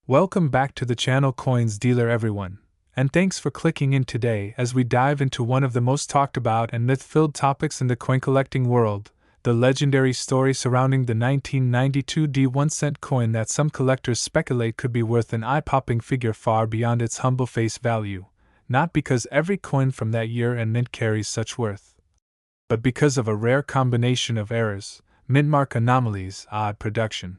Welcome back to the channel Coins Dealer everyone, and thanks for clicking in today as we dive into one of the most talked about and myth-filled topics in the coin collecting world, the legendary story surrounding the 1992 D1-cent coin that some collectors speculate could be worth an eye-popping figure far beyond its humble face value, not because every coin from that year and mint carries such worth, but because of a rare combination of errors, mint mark anomalies, odd production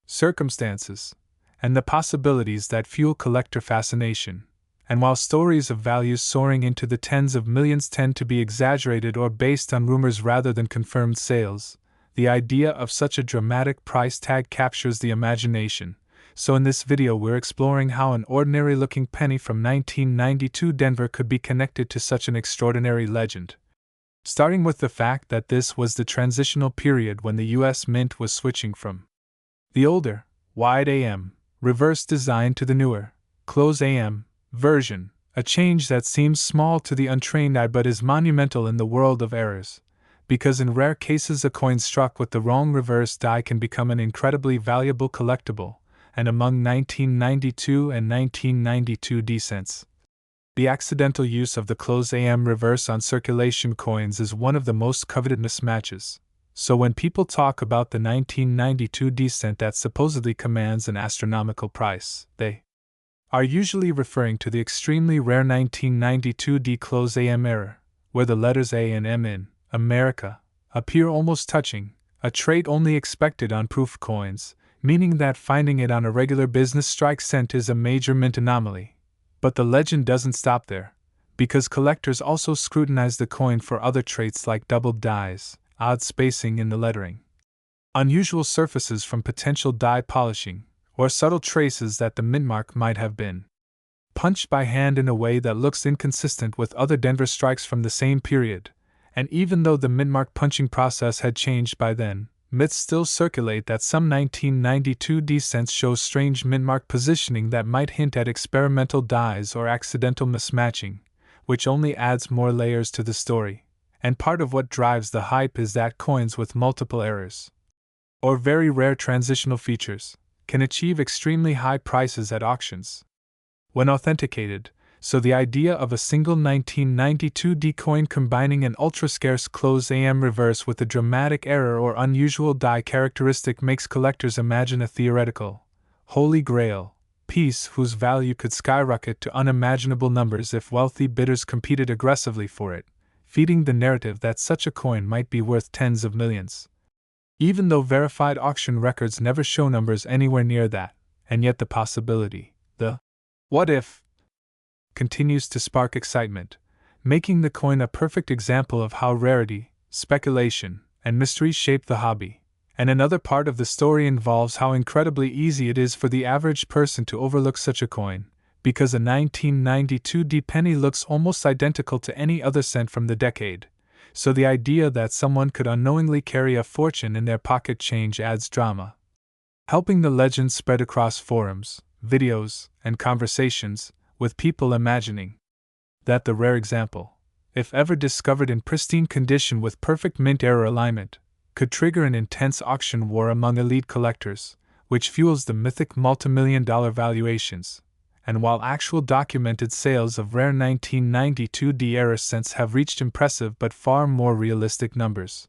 circumstances, and the possibilities that fuel collector fascination. And while stories of values soaring into the tens of millions tend to be exaggerated or based on rumors rather than confirmed sales, the idea of such a dramatic price tag captures the imagination. So in this video we're exploring how an ordinary-looking penny from 1992 Denver could be connected to such an extraordinary legend. Starting with the fact that this was the transitional period when the US Mint was switching from the older, wide AM, reverse design to the newer, close AM, version, a change that seems small to the untrained eye but is monumental in the world of errors, because in rare cases a coin struck with the wrong reverse die can become an incredibly valuable collectible, and among 1992 and 1992 D-cents, the accidental use of the close AM reverse on circulation coins is one of the most coveted mismatches. So when people talk about the 1992 D-cent that supposedly commands an astronomical price, they are usually referring to the extremely rare 1992 D close AM error, where the letters A and M in America appear almost touching, a trait only expected on proof coins, meaning that finding it on a regular business strike cent is a major mint anomaly. But the legend doesn't stop there, because collectors also scrutinize the coin for other traits like doubled dies, odd spacing in the lettering, unusual surfaces from potential die polishing, or subtle traces that the mint mark might have been punched by hand in a way that looks inconsistent with other Denver strikes from the same period. And even though the mint mark punching process had changed by then, myths still circulate that some 1992 D-cents show strange mint mark positioning that might hint at experimental dies or accidental mismatching, which only adds more layers to the story. And part of what drives the hype is that coins with multiple errors, or very rare transitional features, can achieve extremely high prices at auctions when authenticated. So the idea of a single 1992 D coin combining an ultra-scarce close AM reverse with a dramatic error or unusual die characteristic makes collectors imagine a theoretical holy grail piece whose value could skyrocket to unimaginable numbers if wealthy bidders competed aggressively for it, feeding the narrative that such a coin might be worth tens of millions. Even though verified auction records never show numbers anywhere near that, and yet the possibility, the what if, continues to spark excitement, making the coin a perfect example of how rarity, speculation, and mystery shape the hobby. And another part of the story involves how incredibly easy it is for the average person to overlook such a coin, because a 1992 D penny looks almost identical to any other cent from the decade. So the idea that someone could unknowingly carry a fortune in their pocket change adds drama, helping the legend spread across forums, videos, and conversations, with people imagining that the rare example, if ever discovered in pristine condition with perfect mint error alignment, could trigger an intense auction war among elite collectors, which fuels the mythic multimillion-dollar valuations. And while actual documented sales of rare 1992 D-era cents have reached impressive but far more realistic numbers,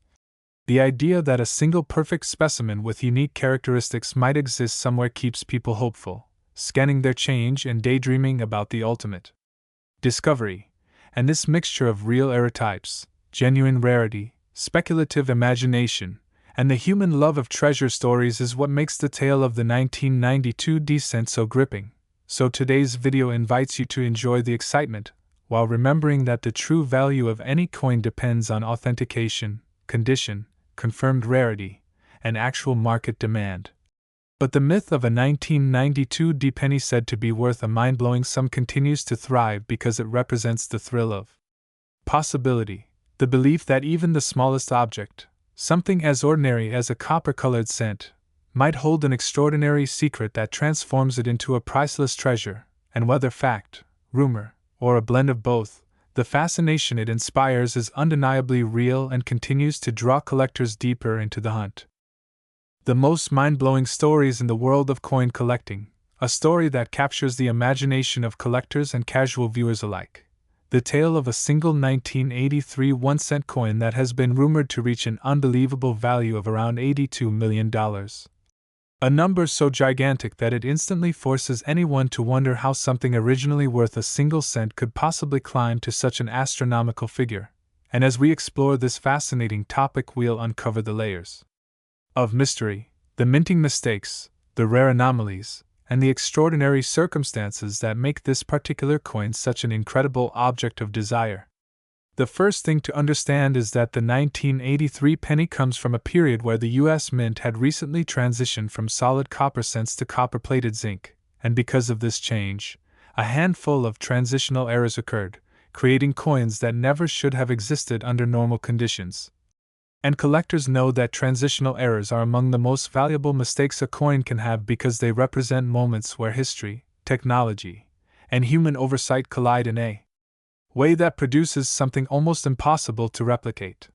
the idea that a single perfect specimen with unique characteristics might exist somewhere keeps people hopeful, scanning their change and daydreaming about the ultimate discovery. And this mixture of real error types, genuine rarity, speculative imagination, and the human love of treasure stories is what makes the tale of the 1992 D-cent so gripping. So today's video invites you to enjoy the excitement, while remembering that the true value of any coin depends on authentication, condition, confirmed rarity, and actual market demand. But the myth of a 1992 D penny said to be worth a mind-blowing sum continues to thrive because it represents the thrill of possibility, the belief that even the smallest object, something as ordinary as a copper-colored cent, might hold an extraordinary secret that transforms it into a priceless treasure. And whether fact, rumor, or a blend of both, the fascination it inspires is undeniably real and continues to draw collectors deeper into the hunt. The most mind-blowing stories in the world of coin collecting a story that captures the imagination of collectors and casual viewers alike. The tale of a single 1983 1-cent coin that has been rumored to reach an unbelievable value of around $82 million. A number so gigantic that it instantly forces anyone to wonder how something originally worth a single cent could possibly climb to such an astronomical figure. And as we explore this fascinating topic, we'll uncover the layers of mystery, the minting mistakes, the rare anomalies, and the extraordinary circumstances that make this particular coin such an incredible object of desire. The first thing to understand is that the 1983 penny comes from a period where the U.S. Mint had recently transitioned from solid copper cents to copper-plated zinc, and because of this change, a handful of transitional errors occurred, creating coins that never should have existed under normal conditions. And collectors know that transitional errors are among the most valuable mistakes a coin can have because they represent moments where history, technology, and human oversight collide in a way that produces something almost impossible to replicate.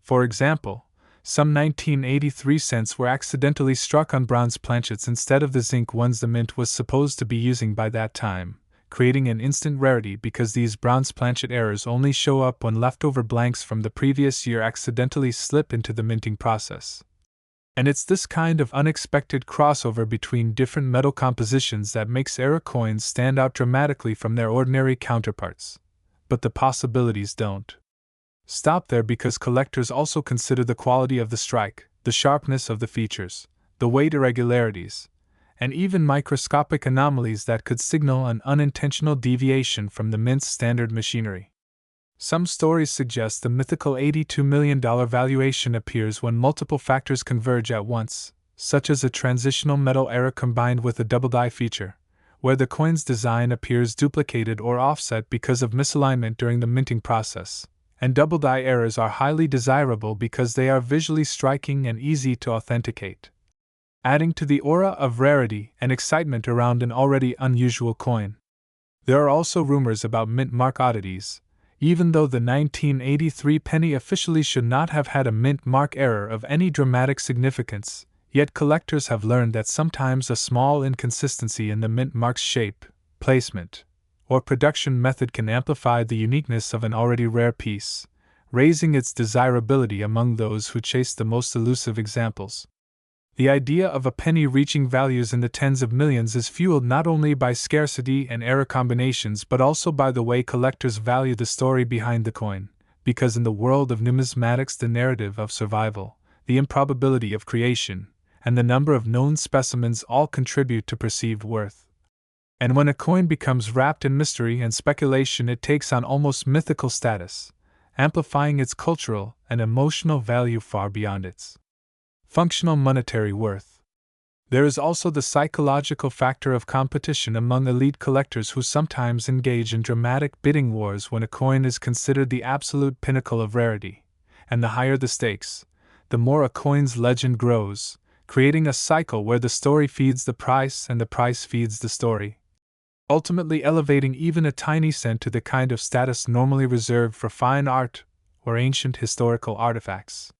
For example, some 1983 cents were accidentally struck on bronze planchets instead of the zinc ones the mint was supposed to be using by that time, creating an instant rarity because these bronze planchet errors only show up when leftover blanks from the previous year accidentally slip into the minting process. And it's this kind of unexpected crossover between different metal compositions that makes era coins stand out dramatically from their ordinary counterparts. But the possibilities don't stop there because collectors also consider the quality of the strike, the sharpness of the features, the weight irregularities, and even microscopic anomalies that could signal an unintentional deviation from the mint's standard machinery. Some stories suggest the mythical $82 million valuation appears when multiple factors converge at once, such as a transitional metal error combined with a double die feature, where the coin's design appears duplicated or offset because of misalignment during the minting process. And double die errors are highly desirable because they are visually striking and easy to authenticate, adding to the aura of rarity and excitement around an already unusual coin. There are also rumors about mint mark oddities. Even though the 1983 penny officially should not have had a mint mark error of any dramatic significance, yet collectors have learned that sometimes a small inconsistency in the mint mark's shape, placement, or production method can amplify the uniqueness of an already rare piece, raising its desirability among those who chase the most elusive examples. The idea of a penny reaching values in the tens of millions is fueled not only by scarcity and error combinations but also by the way collectors value the story behind the coin, because in the world of numismatics the narrative of survival, the improbability of creation, and the number of known specimens all contribute to perceived worth. And when a coin becomes wrapped in mystery and speculation, it takes on almost mythical status, amplifying its cultural and emotional value far beyond its functional monetary worth. There is also the psychological factor of competition among elite collectors who sometimes engage in dramatic bidding wars when a coin is considered the absolute pinnacle of rarity, and the higher the stakes, the more a coin's legend grows, creating a cycle where the story feeds the price and the price feeds the story, ultimately elevating even a tiny cent to the kind of status normally reserved for fine art or ancient historical artifacts.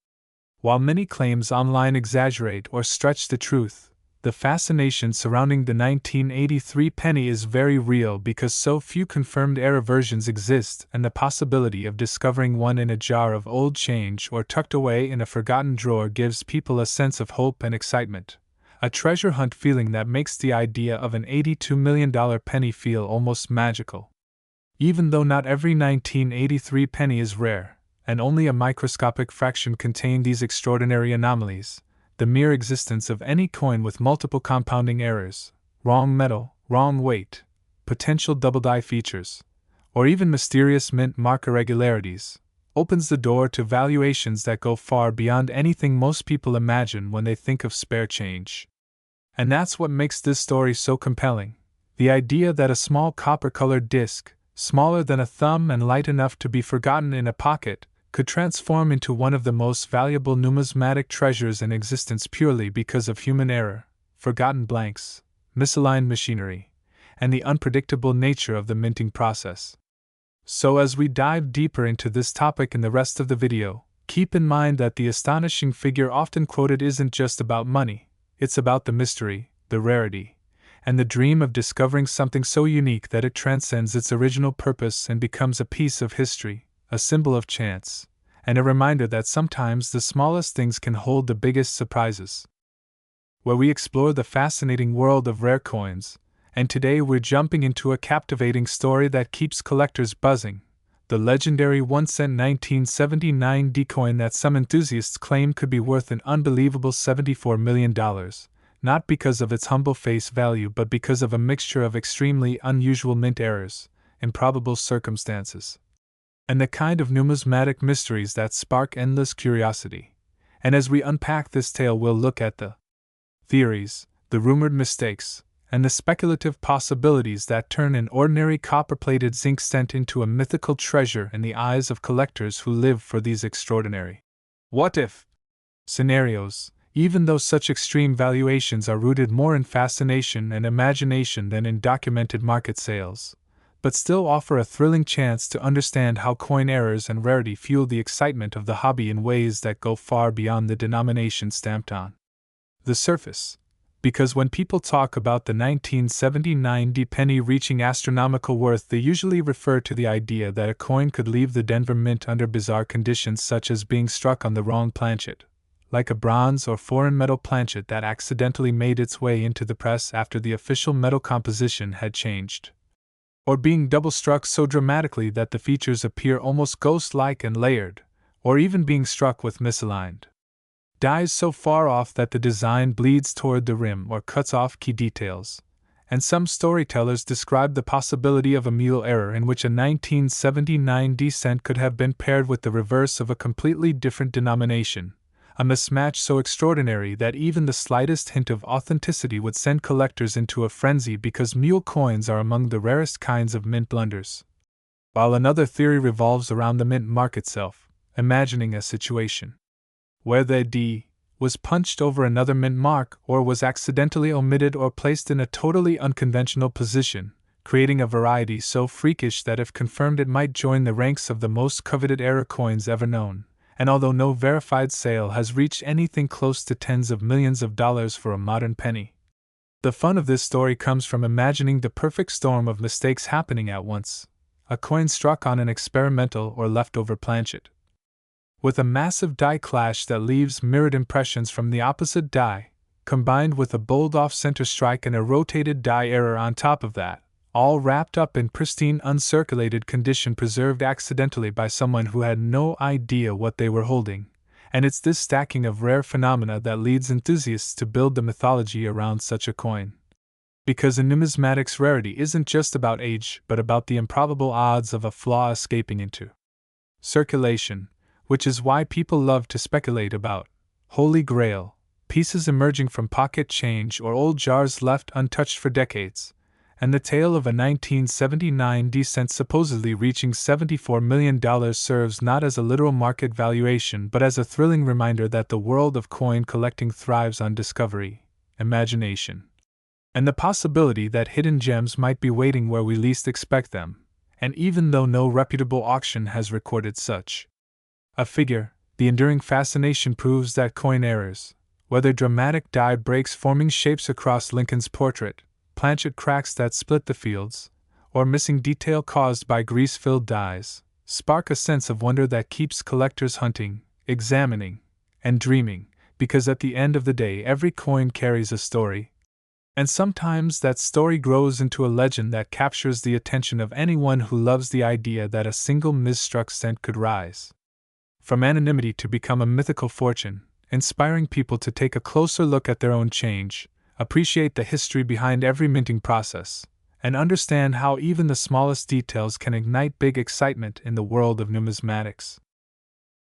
While many claims online exaggerate or stretch the truth, the fascination surrounding the 1983 penny is very real because so few confirmed error versions exist, and the possibility of discovering one in a jar of old change or tucked away in a forgotten drawer gives people a sense of hope and excitement, a treasure hunt feeling that makes the idea of an $82 million penny feel almost magical. Even though not every 1983 penny is rare, and only a microscopic fraction contain these extraordinary anomalies, the mere existence of any coin with multiple compounding errors, wrong metal, wrong weight, potential double die features, or even mysterious mint mark irregularities, opens the door to valuations that go far beyond anything most people imagine when they think of spare change. And that's what makes this story so compelling, the idea that a small copper-colored disc, smaller than a thumb and light enough to be forgotten in a pocket, could transform into one of the most valuable numismatic treasures in existence purely because of human error, forgotten blanks, misaligned machinery, and the unpredictable nature of the minting process. So as we dive deeper into this topic in the rest of the video, keep in mind that the astonishing figure often quoted isn't just about money, it's about the mystery, the rarity, and the dream of discovering something so unique that it transcends its original purpose and becomes a piece of history, a symbol of chance, and a reminder that sometimes the smallest things can hold the biggest surprises. Where we explore the fascinating world of rare coins, and today we're jumping into a captivating story that keeps collectors buzzing, the legendary 1-cent 1979 D coin that some enthusiasts claim could be worth an unbelievable $74 million, not because of its humble face value but because of a mixture of extremely unusual mint errors, improbable circumstances, and the kind of numismatic mysteries that spark endless curiosity. And as we unpack this tale, we'll look at the theories, the rumored mistakes, and the speculative possibilities that turn an ordinary copper-plated zinc cent into a mythical treasure in the eyes of collectors who live for these extraordinary what-if scenarios, even though such extreme valuations are rooted more in fascination and imagination than in documented market sales, but still offer a thrilling chance to understand how coin errors and rarity fuel the excitement of the hobby in ways that go far beyond the denomination stamped on the surface. Because when people talk about the 1979 D penny reaching astronomical worth, they usually refer to the idea that a coin could leave the Denver Mint under bizarre conditions such as being struck on the wrong planchet, like a bronze or foreign metal planchet that accidentally made its way into the press after the official metal composition had changed, or being double-struck so dramatically that the features appear almost ghost-like and layered, or even being struck with misaligned dies so far off that the design bleeds toward the rim or cuts off key details. And some storytellers describe the possibility of a mule error in which a 1979 D cent could have been paired with the reverse of a completely different denomination, a mismatch so extraordinary that even the slightest hint of authenticity would send collectors into a frenzy because mule coins are among the rarest kinds of mint blunders. While another theory revolves around the mint mark itself, imagining a situation where the D was punched over another mint mark or was accidentally omitted or placed in a totally unconventional position, creating a variety so freakish that if confirmed it might join the ranks of the most coveted error coins ever known. And although no verified sale has reached anything close to tens of millions of dollars for a modern penny, the fun of this story comes from imagining the perfect storm of mistakes happening at once. A coin struck on an experimental or leftover planchet, with a massive die clash that leaves mirrored impressions from the opposite die, combined with a bold off-center strike and a rotated die error on top of that, all wrapped up in pristine uncirculated condition preserved accidentally by someone who had no idea what they were holding. And it's this stacking of rare phenomena that leads enthusiasts to build the mythology around such a coin. Because in numismatics, rarity isn't just about age but about the improbable odds of a flaw escaping into circulation, which is why people love to speculate about Holy Grail, pieces emerging from pocket change or old jars left untouched for decades, and the tale of a 1979 D cent supposedly reaching $74 million serves not as a literal market valuation but as a thrilling reminder that the world of coin collecting thrives on discovery, imagination, and the possibility that hidden gems might be waiting where we least expect them, and even though no reputable auction has recorded such a figure, the enduring fascination proves that coin errors, whether dramatic die breaks forming shapes across Lincoln's portrait, planchet cracks that split the fields, or missing detail caused by grease-filled dies, spark a sense of wonder that keeps collectors hunting, examining, and dreaming, because at the end of the day every coin carries a story. And sometimes that story grows into a legend that captures the attention of anyone who loves the idea that a single misstruck cent could rise from anonymity to become a mythical fortune, inspiring people to take a closer look at their own change, appreciate the history behind every minting process, and understand how even the smallest details can ignite big excitement in the world of numismatics.